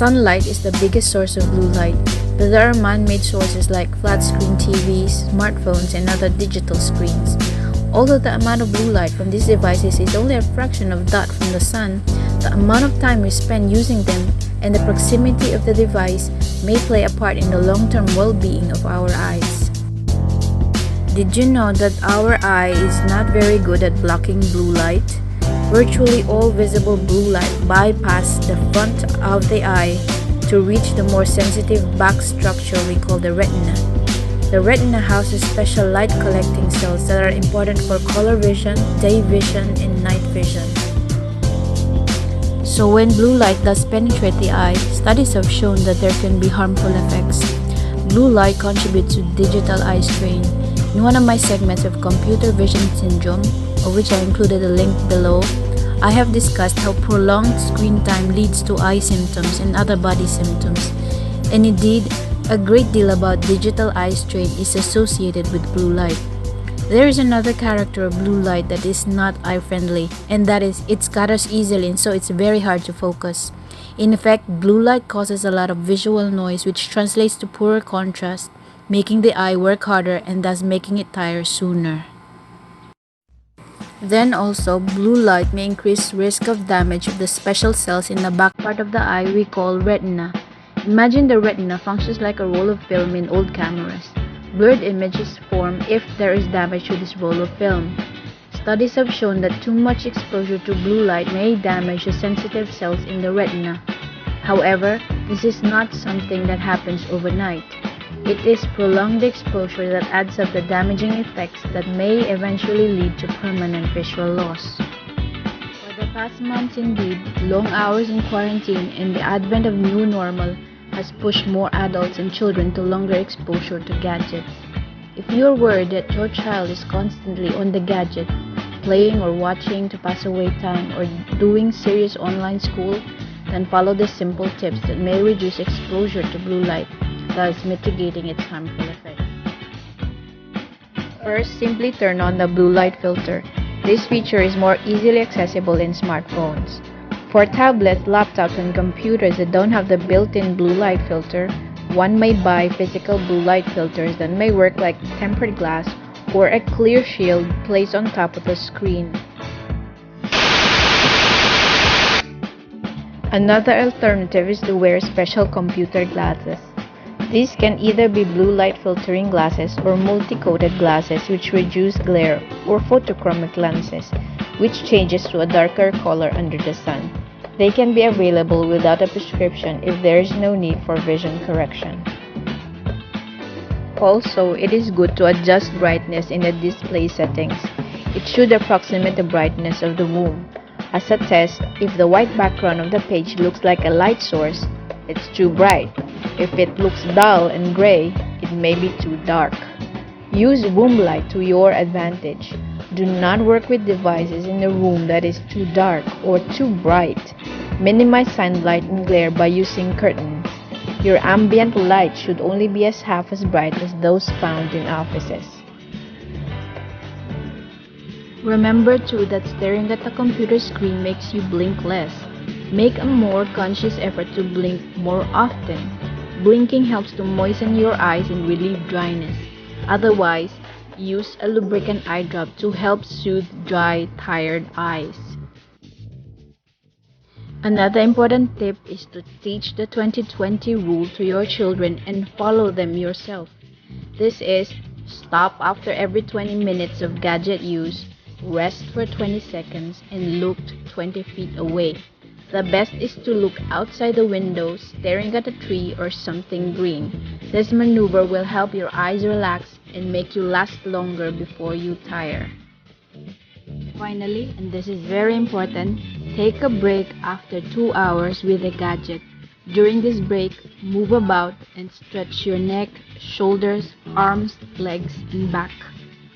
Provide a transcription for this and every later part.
Sunlight is the biggest source of blue light, but there are man-made sources like flat-screen TVs, smartphones, and other digital screens. Although the amount of blue light from these devices is only a fraction of that from the sun, the amount of time we spend using them and the proximity of the device may play a part in the long-term well-being of our eyes. Did you know that our eye is not very good at blocking blue light? Virtually all visible blue light bypass the front of the eye to reach the more sensitive back structure we call the retina. The retina houses special light collecting cells that are important for color vision, day vision, and night vision. So when blue light does penetrate the eye, studies have shown that there can be harmful effects. Blue light contributes to digital eye strain. In one of my segments of computer vision syndrome, of which I included a link below, I have discussed how prolonged screen time leads to eye symptoms and other body symptoms. And indeed, a great deal about digital eye strain is associated with blue light. There is another character of blue light that is not eye-friendly, and that is it scatters easily and so it's very hard to focus. In effect, blue light causes a lot of visual noise which translates to poorer contrast, making the eye work harder and thus making it tire sooner. Then also, blue light may increase risk of damage of the special cells in the back part of the eye we call retina. Imagine the retina functions like a roll of film in old cameras. Blurred images form if there is damage to this roll of film. Studies have shown that too much exposure to blue light may damage the sensitive cells in the retina. However, this is not something that happens overnight. It is prolonged exposure that adds up the damaging effects that may eventually lead to permanent visual loss. For the past months indeed, long hours in quarantine and the advent of new normal has pushed more adults and children to longer exposure to gadgets. If you're worried that your child is constantly on the gadget, playing or watching to pass away time or doing serious online school, then follow the simple tips that may reduce exposure to blue light, thus mitigating its harmful effects. First, simply turn on the blue light filter. This feature is more easily accessible in smartphones. For tablets, laptops, and computers that don't have the built-in blue light filter, one may buy physical blue light filters that may work like tempered glass or a clear shield placed on top of the screen. Another alternative is to wear special computer glasses. These can either be blue light filtering glasses or multi-coated glasses which reduce glare, or photochromic lenses, which changes to a darker color under the sun. They can be available without a prescription if there is no need for vision correction. Also, it is good to adjust brightness in the display settings. It should approximate the brightness of the room. As a test, if the white background of the page looks like a light source, it's too bright. If it looks dull and gray, it may be too dark. Use room light to your advantage. Do not work with devices in a room that is too dark or too bright. Minimize sunlight and glare by using curtains. Your ambient light should only be half as bright as those found in offices. Remember too that staring at the computer screen makes you blink less. Make a more conscious effort to blink more often. Blinking helps to moisten your eyes and relieve dryness. Otherwise, use a lubricant eye drop to help soothe dry, tired eyes. Another important tip is to teach the 20-20 rule to your children and follow them yourself. This is stop after every 20 minutes of gadget use, rest for 20 seconds, and look 20 feet away. The best is to look outside the window, staring at a tree or something green. This maneuver will help your eyes relax and make you last longer before you tire. Finally, and this is very important, take a break after 2 hours with a gadget. During this break, move about and stretch your neck, shoulders, arms, legs, and back.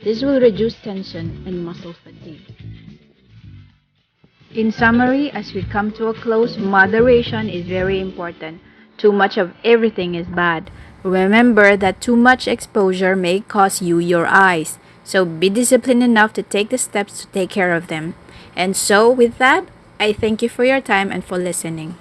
This will reduce tension and muscle fatigue. In summary, as we come to a close, moderation is very important. Too much of everything is bad. Remember that too much exposure may cost you your eyes. So be disciplined enough to take the steps to take care of them. And so with that, I thank you for your time and for listening.